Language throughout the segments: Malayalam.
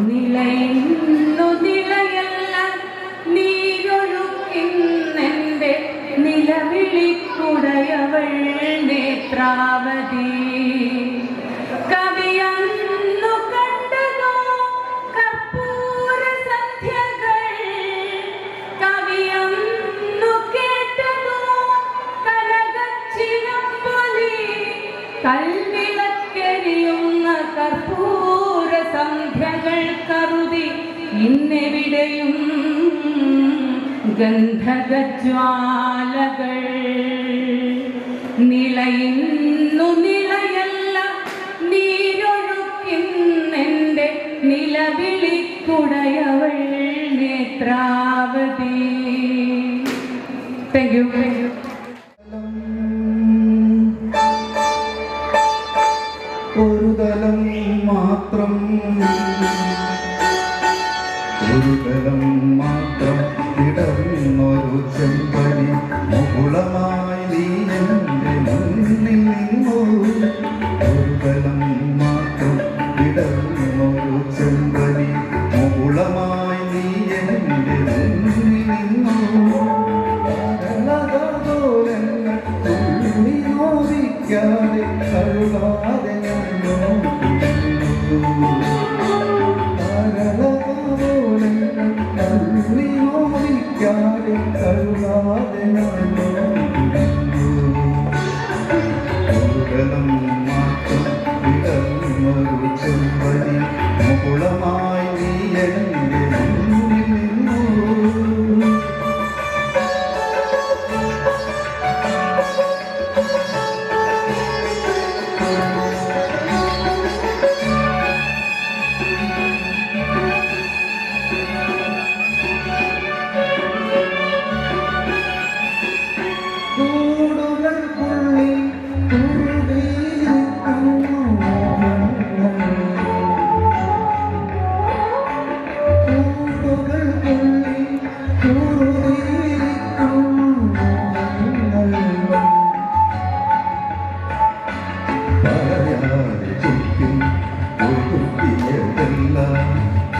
നിലയുന്നു നിലയല്ല നീരൊഴുക്കിന്നെൻ്റെ നിലവിളിക്കുടയവൾ നേത്രാവതി. കവിയന്നു കണ്ടതോ കർപ്പൂര സന്ധ്യകൾ, കവിയന്നു കേട്ടതോ കനകച്ചിലമ്പൊലി, കൽവിളക്കരിയുന്ന കർപ്പൂര സന്ധ്യകൾ കരുതി ഇന്നെവിടെയും ഗന്ധകജ്വാലകൾ. നിലയുന്നു നിലയല്ല നീരൊഴുക്കിന്നെൻ്റെ നിലവിളിക്കുടയവൾ നേത്രാവതി. Thank you. ഒരു തലം മാത്രം, ഒരു തലം മാത്രം ഇടർന്നൊരു ചെമ്പനി മുകുളമായി നീ എൻ്റെ മുന്നിൽ നിന്നു. ഒരു തലം മാത്രം ഇടർന്നൊരു ചെമ്പനി മുകുളമായി നീ എൻ്റെ മുന്നിൽ നിന്നു. തുള്ളി നോവിക്കാതെ കഴുകാതെ ും മാത്രം വിടർന്നൊരു ചെമ്പനി മുകുളമായി നീ എൻ്റെ മുന്നിൽ നിന്നു.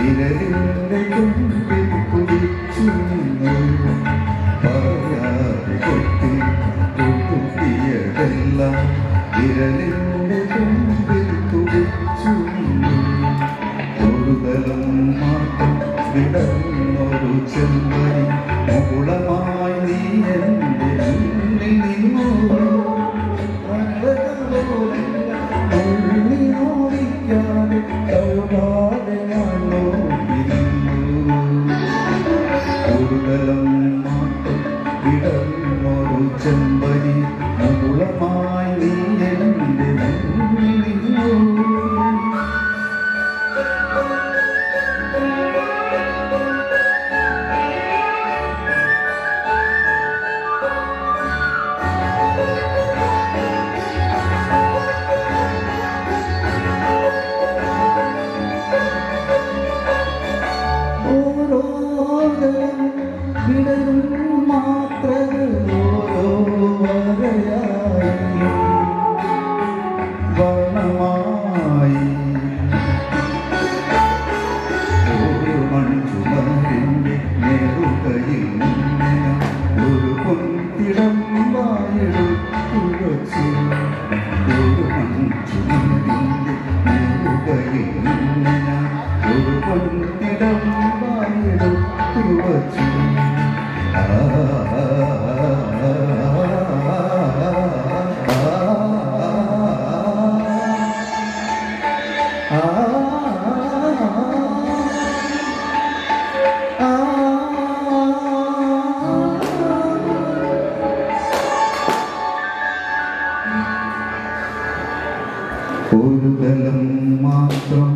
വിരലിൻ്റെ തുമ്പിൽ കുടിച്ചു പറയാതെ കൊത്തി കുട്ടിയതെല്ലാം വിരലിൻ്റെ തുമ്പിൽ കുടിച്ചു. ഒരു തലം മാത്രം വിടർന്നൊരു ചെമ്പനി മുകുളമായി നീ എൻ്റെ മുന്നിൽ നിന്നു. നോവിക്കാതെ കഴുകാതെ ഞാൻ നോക്കിയിരുന്നു. ഒരു തലം മാത്രം വിടർന്നൊരു ചെമ്പനി മുകുളമായി നീ എൻ്റെ മുന്നിൽ നിന്നു. വിടരും മാത്രകൾ ഓരോ വരയായി വർണ്ണമായി ഒരു മൺചുമരിൻ്റെ നേറുകയിൽ ഒരു പൊൻതിടമ്പായെടുത്തു വച്ചു. ഒരു മൺചുമരിൻ്റെ നേറുകയിൽ ഒരു പൊൻതിടമ്പായെടുത്തു വച്ചു. ഒരു തലം മാത്രം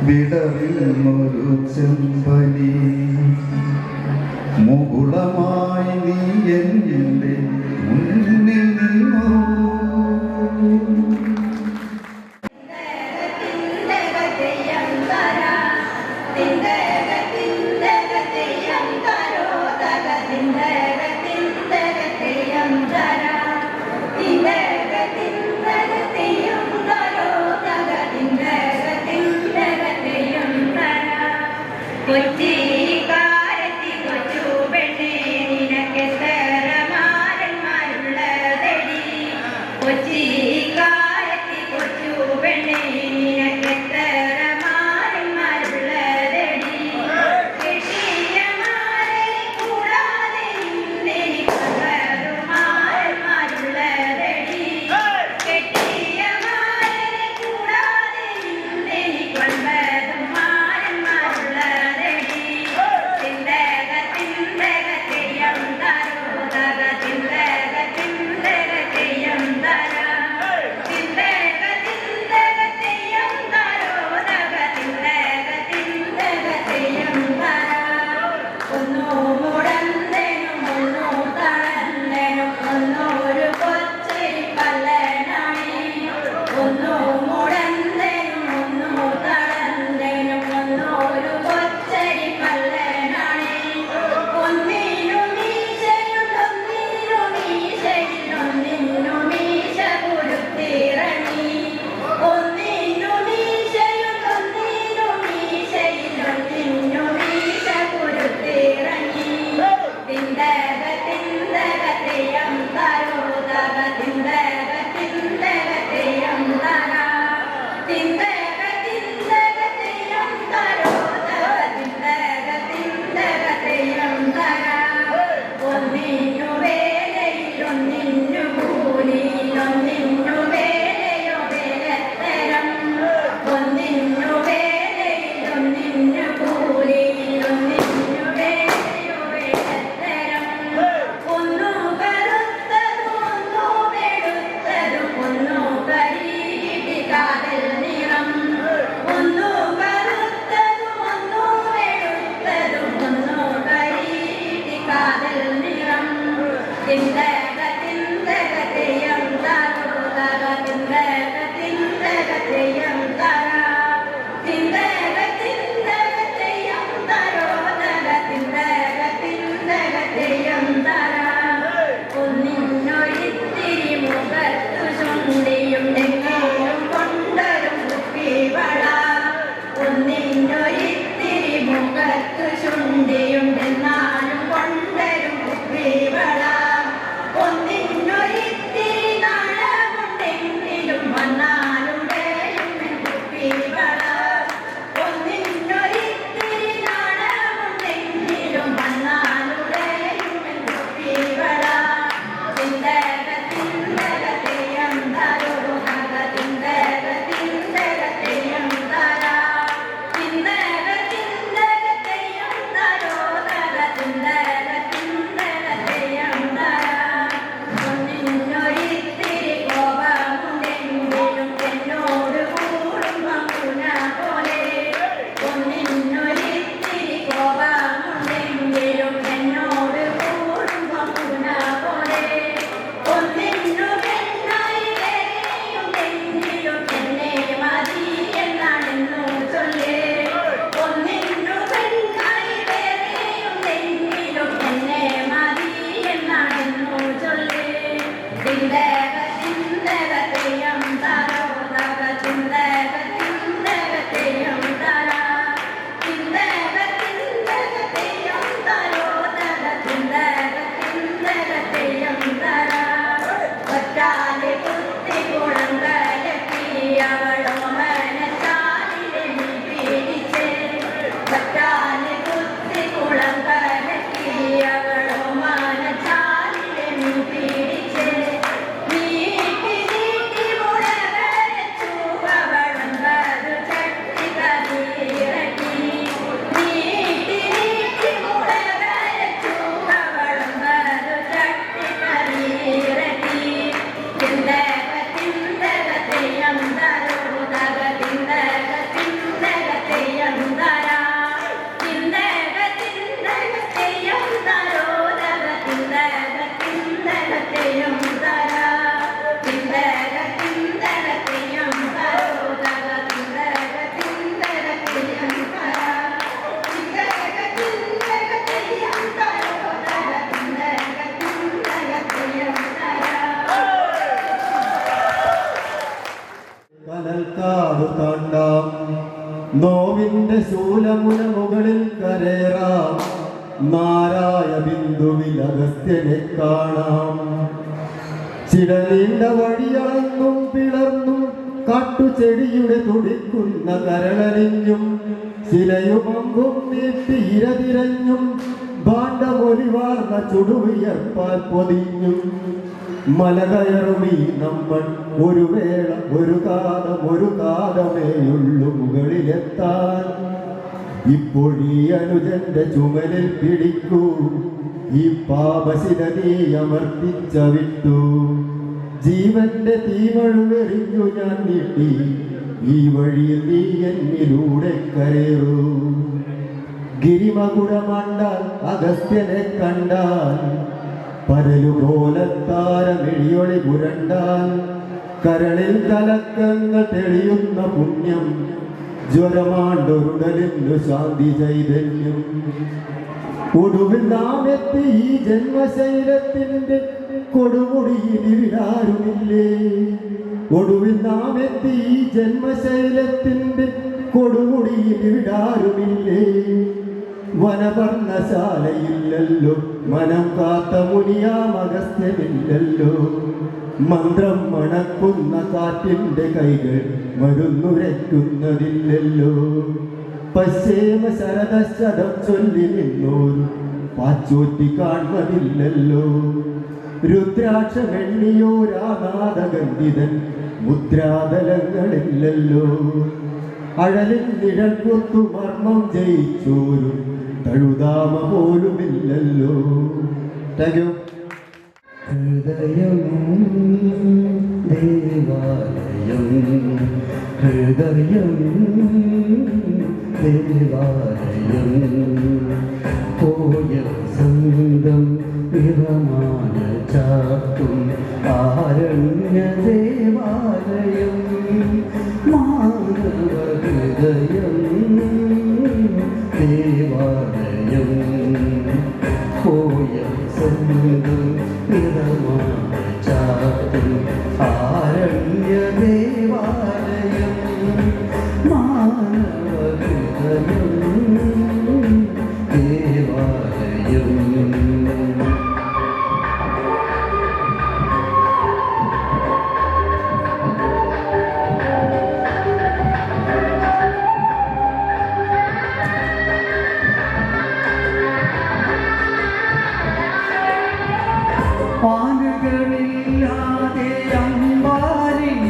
വിടർന്നൊരു ചെമ്പനി മുകുളമായി നീ എൻ്റെ മുന്നിൽ നിന്നു. ിന്ദ കനൽക്കാടു താണ്ടാം നോവിന്റെ ശൂലമുന മുകളിൽ കരേറാം നാരായ ബിന്ദുവിൽ അഗസ്ത്യനെ കാണാം ചിടനീണ്ട വഴിയളന്നും പിളർന്നും കാട്ടുചെടിയുടെ തുടിക്കുന്ന കരളരിഞ്ഞും ശിലയുമമ്പും നീട്ടി ഇരതിരഞ്ഞും ഭാണ്ഡമൊലിവാർന്ന ചുടുവിയർപ്പാൽ പൊതിഞ്ഞും മലകയറുമീ നമ്മൾ ഒരു വേള ഒരു കാലമേയുള്ളു മുകളിലെത്താൻ ഇപ്പോഴീ അനുജന്റെ ചുമലിൽ പിടിക്കൂ ഈ പാപശില നീ അമർത്തിച്ച വിട്ടു ജീവന്റെ തീമഴുവെറിഞ്ഞു ഞാൻ നീട്ടി ഈ വഴിയിൽ നീ എന്നിലൂടെ കരയറൂ ഗിരിമകുടമണ്ടാൽ അഗസ്ത്യനെ കണ്ടാൽ പരലുപോലത്താരമിഴിയൊളി പുരണ്ടാൽ കരളിൽ കലക്കങ്ങൾ തെളിയുന്ന പുണ്യം ജ്വരമാണ്ടൊരുടലിന്നു ശാന്തി ചൈതന്യം ഒടുവിൽ നാം എത്തി ഈ ജന്മശൈലത്തിന്റെ കൊടുമുടിയിൽ ഇവിടാരുമില്ലേ ഒടുവിൽ നാം എത്തി ഈ ജന്മശൈലത്തിന്റെ കൊടുമുടിയിൽ ഇവിടാരുമില്ലേ വനപർണശാലയില്ലല്ലോ മനം കാത്ത മുനിയാമഗസ്ത്യമില്ലല്ലോ മന്ത്രം മണക്കുന്ന കാറ്റിന്റെ കൈകൾ മരുന്നുരയ്ക്കുന്നതില്ലല്ലോ പശ്ചേമ ശരദശതം ചൊല്ലി നിന്നോരു പാച്ചോറ്റി കാണുന്നതില്ലല്ലോ രുദ്രാക്ഷമെണ്ണിയോരാനാദഗന്ധിതൻ മുദ്രാതലങ്ങളില്ലല്ലോ അഴലിൽ നിഴൽക്കുത്തു മർമ്മം ജയിച്ചോരു തഴുതാമ പോലുമില്ലല്ലോ. Thank you. ഹൃദയം ദേവാലയം ഹൃദയം ദേവാലയം പോയ സംഗം വിരമാനത ചാത്തും ആരണ്യ ദേവാലയം മാനവ ഹൃദയം ദേവാലയം പോയ സ്വന്തം നിറമായ ചാത്തും ആരണ്യ ദേവാലയം മാനവ ഹൃദയം ദേവാലയം. പാനുകളില്ലാതെ അമ്പാരിയില്ലാതെ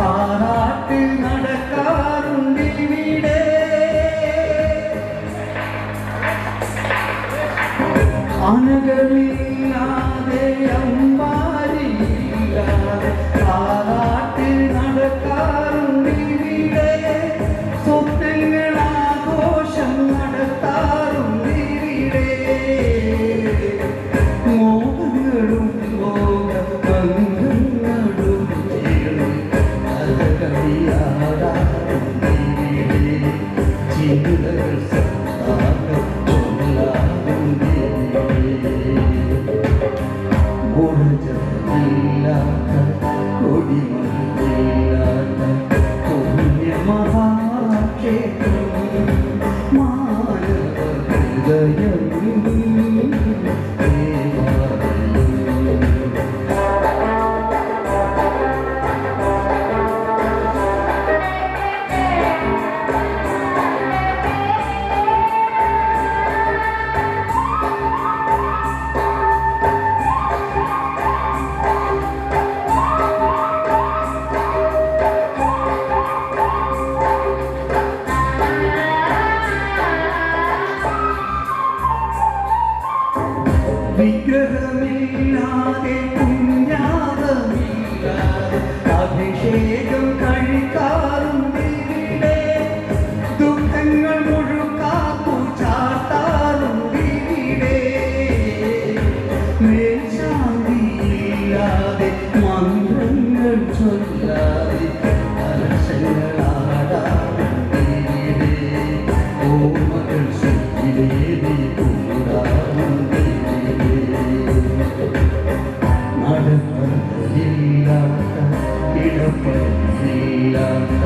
ആറാട്ടിൽ നടക്കാറുണ്ടിവിടെ. ആനകളില്ലാതെ അമ്പാരിയില്ലാതെ ആറാട്ടിൽ നടക്കാറുണ്ടിവിടെ. സ്വപ്നങ്ങളാഘോഷം നടത്താറുണ്ടിവിടെ. മോഹങ്ങളും മോഹബന്ധങ്ങളും കഥകളിയാടാറുണ്ടിവിടെ. ചിന്തകൾ സത്താകം ചൊല്ലാറുണ്ടിവിടെ. ഗുണജമില്ലാത്ത കൊടിമയില്ലാത്ത പുണ്യമഹാക്ഷേത്രം മാനവ ഹൃദയം വിഗ്രഹമില്ലാതെ പുണ്യാതമില്ലാതെ അഭിഷേകം കഴിക്കാറുണ്ടിവിടെ. ദുഃഖങ്ങൾ മുഴുക്കാപ്പു ചാർത്താറുണ്ടിവിടെ. മേൽശാന്തിയില്ലാതെ മന്ത്രങ്ങൾ ചൊല്ലാതെ കലശങ്ങളാടാറുണ്ടിവിടെ. ഓർമ്മകൾ ശുദ്ധിലേറി നടപ്പയില്ലാത്ത ഇടപ്പയില്ലാത്ത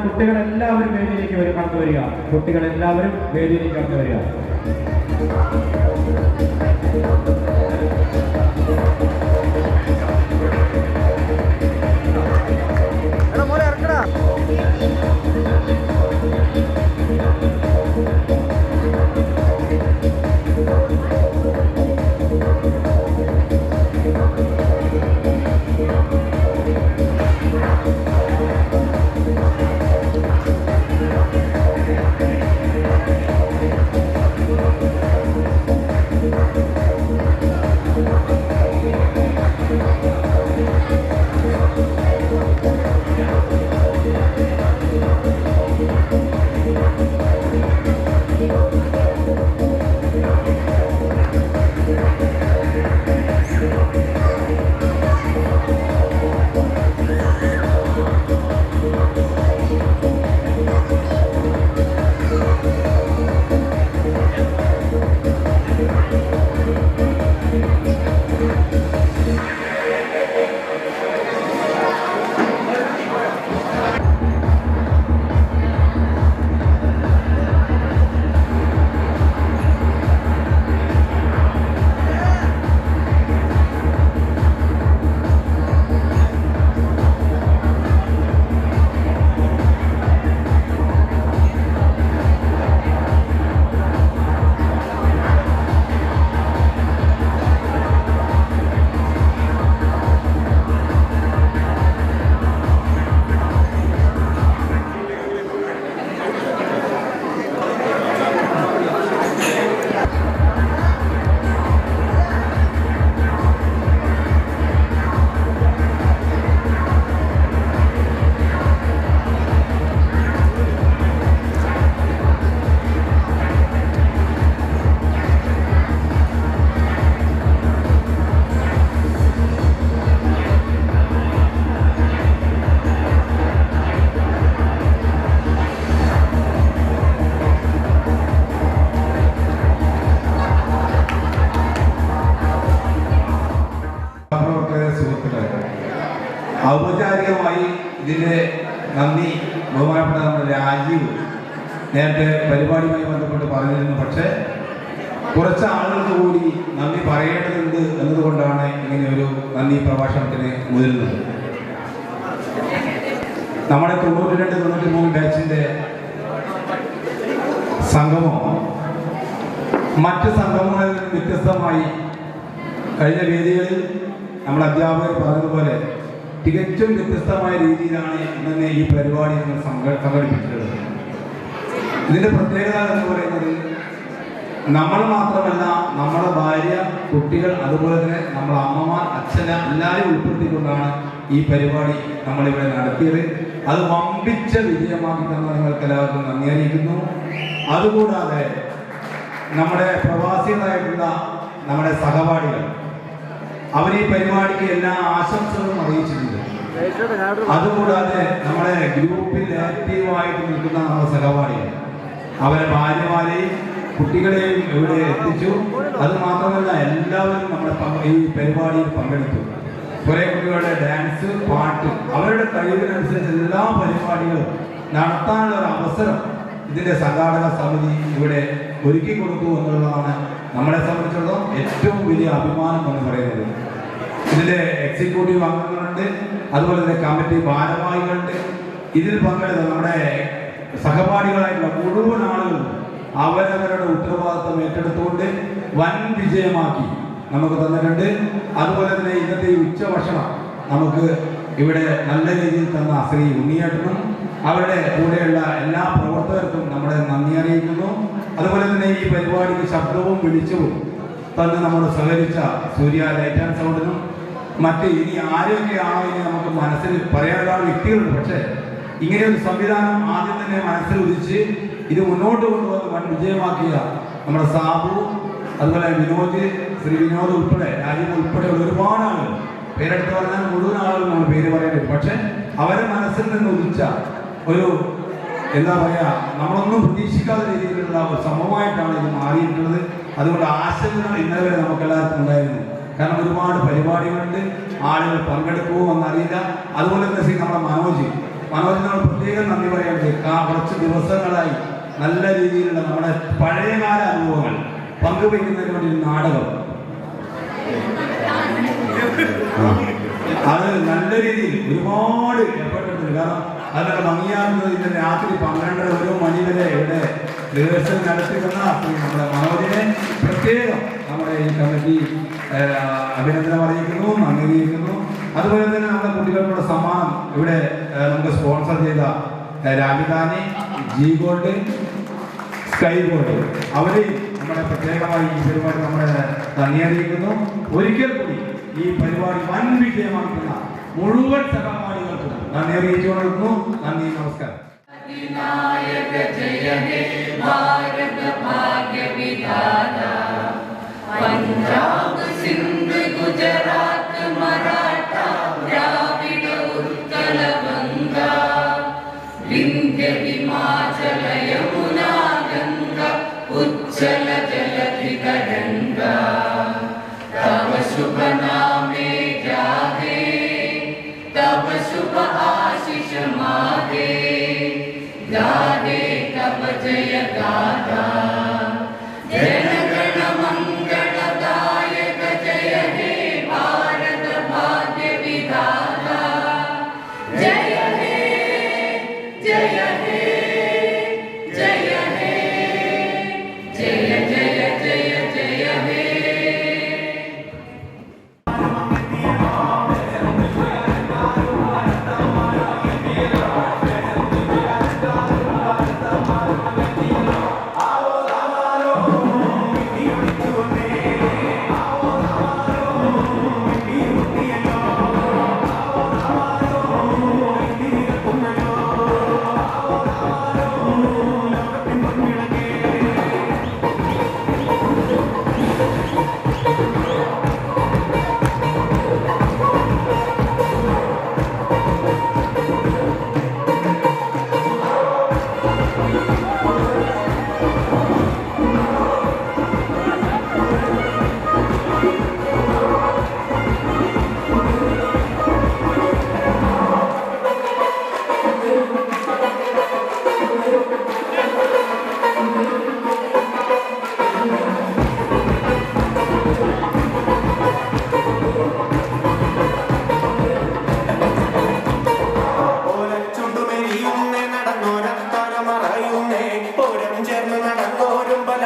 കുട്ടികളെല്ലാവരും വേദിയിലേക്ക് കടന്നു വരിക. കുട്ടികളെല്ലാവരും വേദിയിലേക്ക് കടന്നു വരിക. നന്ദി ബഹുമാനപ്പെട്ട നമ്മുടെ രാജീവ് നേരത്തെ പരിപാടിയുമായി ബന്ധപ്പെട്ട് പറഞ്ഞിരുന്നു. പക്ഷേ കുറച്ച് ആളുകൾക്ക് കൂടി നന്ദി പറയേണ്ടതുണ്ട് എന്നതുകൊണ്ടാണ് ഇങ്ങനെ ഒരു നന്ദി പ്രഭാഷണത്തിന് മുതിരുന്നത്. നമ്മുടെ 92-93 ബാച്ചിൻ്റെ സംഗമം മറ്റ് സംഗമങ്ങളിൽ നിന്ന് വ്യത്യസ്തമായി കഴിഞ്ഞ വേദികളിൽ നമ്മൾ അധ്യാപകർ പറഞ്ഞതുപോലെ തികച്ചും വ്യത്യസ്തമായ രീതിയിലാണ് ഇന്ന് ഈ പരിപാടി നമ്മൾ സംഘടിപ്പിച്ചിട്ടുള്ളത്. ഇതിൻ്റെ പ്രത്യേകത എന്ന് പറയുന്നത് നമ്മൾ മാത്രമല്ല, നമ്മുടെ ഭാര്യ, കുട്ടികൾ, അതുപോലെ തന്നെ നമ്മുടെ അമ്മമാർ, അച്ഛന എല്ലാവരും ഉൾപ്പെടുത്തിക്കൊണ്ടാണ് ഈ പരിപാടി നമ്മളിവിടെ നടത്തിയത്. അത് വമ്പിച്ച വിജയമാക്കി തന്ന നിങ്ങൾക്ക് എല്ലാവർക്കും നന്ദി അറിയിക്കുന്നു. അതുകൂടാതെ നമ്മുടെ പ്രവാസികളായിട്ടുള്ള നമ്മുടെ സഹപാഠികൾ അവർ ഈ പരിപാടിക്ക് എല്ലാ ആശംസകളും അറിയിച്ചിട്ടുണ്ട്. അതുകൂടാതെ നമ്മുടെ ഗ്രൂപ്പിൽ ആക്റ്റീവായിട്ട് നിൽക്കുന്ന നമ്മുടെ സഹപാഠികൾ അവരെ ഭാര്യമാരെയും കുട്ടികളെയും ഇവിടെ എത്തിച്ചു. അത് മാത്രമല്ല, എല്ലാവരും നമ്മുടെ ഈ പരിപാടിയിൽ പങ്കെടുത്തു. കുറേ കുട്ടികളുടെ ഡാൻസ്, പാട്ട്, അവരുടെ കഴിവിനനുസരിച്ച് എല്ലാ പരിപാടികളും നടത്താനുള്ള ഒരു അവസരം ഇതിൻ്റെ സംഘാടക സമിതി ഇവിടെ ഒരുക്കി കൊടുത്തു എന്നുള്ളതാണ് നമ്മളെ സംബന്ധിച്ചിടത്തോളം ഏറ്റവും വലിയ അഭിമാനം എന്ന് പറയുന്നത്. ഇതിൻ്റെ എക്സിക്യൂട്ടീവ് അംഗങ്ങളുണ്ട്, അതുപോലെ തന്നെ കമ്മിറ്റി ഭാരവാഹികളുണ്ട്. ഇതിൽ പങ്കെടുത്ത നമ്മുടെ സഹപാഠികളായിട്ടുള്ള മുഴുവൻ ആളുകളും അവരവരുടെ ഉത്തരവാദിത്വം ഏറ്റെടുത്തുകൊണ്ട് വൻ വിജയമാക്കി നമുക്ക് തന്നിട്ടുണ്ട്. അതുപോലെ തന്നെ ഇന്നത്തെ ഈ ഉച്ചഭക്ഷണം നമുക്ക് ഇവിടെ നല്ല രീതിയിൽ തന്ന ശ്രീ ഉണ്ണിയേട്ടനും അവരുടെ കൂടെയുള്ള എല്ലാ പ്രവർത്തകർക്കും നമ്മുടെ നന്ദി അറിയിക്കുന്നു. അതുപോലെ തന്നെ ഈ പരിപാടിക്ക് ശബ്ദവും വെളിച്ചവും തന്നെ നമ്മൾ സഹകരിച്ച സൂര്യ ലൈറ്റ് ആൻഡ് സൗണ്ടിനും മറ്റ് ഇനി ആരൊക്കെയാണോ ഇനി നമുക്ക് മനസ്സിൽ പറയാനുള്ള വ്യക്തികളുണ്ട്. പക്ഷേ ഇങ്ങനെയൊരു സംവിധാനം ആദ്യം തന്നെ മനസ്സിൽ ഉദിച്ച് ഇത് മുന്നോട്ട് കൊണ്ടുവന്ന് വൻ വിജയമാക്കിയ നമ്മുടെ സാബു, അതുപോലെ വിനോദ്, ശ്രീ വിനോദ് ഉൾപ്പെടെ, രാജീവ് ഉൾപ്പെടെയുള്ള ഒരുപാട് ആളുകൾ, പേരെടുത്ത് പറഞ്ഞാൽ മുഴുവൻ ആളുകൾ നമ്മൾ പേര് പറയേണ്ടത്. പക്ഷെ അവരെ മനസ്സിൽ നിന്ന് ഉദിച്ച ഒരു എന്താ പറയുക, നമ്മളൊന്നും പ്രതീക്ഷിക്കാത്ത രീതിയിലുള്ള ഒരു സംഭവമായിട്ടാണ് ഇത് മാറിയിട്ടുള്ളത്. അതുകൊണ്ട് ആശങ്കകൾ ഇന്നലെ വരെ നമുക്കെല്ലാവർക്കും ഉണ്ടായിരുന്നു. കാരണം ഒരുപാട് പരിപാടികളുണ്ട്, ആളുകൾ പങ്കെടുക്കുമോ എന്നറിയില്ല. അതുപോലെ തന്നെ നമ്മുടെ മനോജ് നമ്മൾ പ്രത്യേകം നന്ദി പറയേണ്ടത്. കുറച്ച് ദിവസങ്ങളായി നല്ല രീതിയിലുള്ള നമ്മുടെ പഴയകാല അനുഭവങ്ങൾ പങ്കുവയ്ക്കുന്നതിന് വേണ്ടി ഒരു നാടകം, അത് നല്ല രീതിയിൽ ഒരുപാട് എഫർട്ടെടുത്തിട്ടുണ്ട്. കാരണം അതിനുള്ള ഭംഗിയാകുന്നത് ഇന്ന് രാത്രി 12-1 മണി വരെ ഇവിടെ റിഹേഴ്സൽ നടത്തിക്കുന്ന നമ്മുടെ മനോജിനെ പ്രത്യേകം നമ്മുടെ ഈ കമ്മിറ്റി അഭിനന്ദനം അറിയിക്കുന്നു, നന്ദി അറിയിക്കുന്നു. അതുപോലെ തന്നെ നമ്മുടെ കുട്ടികൾക്കുള്ള സമ്മാനം ഇവിടെ നമുക്ക് സ്പോൺസർ ചെയ്ത Rajdhani, G gold, sky gold, അവരെയും നമ്മുടെ പ്രത്യേകമായി ഈ പരിപാടി നമ്മുടെ നന്ദി അറിയിക്കുന്നു. ഒരിക്കൽ കൂടി ഈ പരിപാടി വൻ വിജയമാക്കുന്ന മുഴുവൻ സഹപാഠികൾക്കും നന്ദി അറിയിച്ചുകൊണ്ടിരിക്കുന്നു. നന്ദി, നമസ്കാരം. विनायक जय हे भारत भाग्य विधाता, पंजाब सिंध गुजरात मराठा द्राविड उत्कल गंगा, विंध्य हिमाचल यमुना गंगा उच्चल जलधि गंगा, तव शुभ नामे जागे, तव शुभ आशीष मागे, गाहे तब जय गाथा, जन गण मंगलदायक जय हे भारत भाग्य विधाता, जय हे जय हे जय हे जय जय जय जय हे। ചേർന്ന് നടന്നോരും പല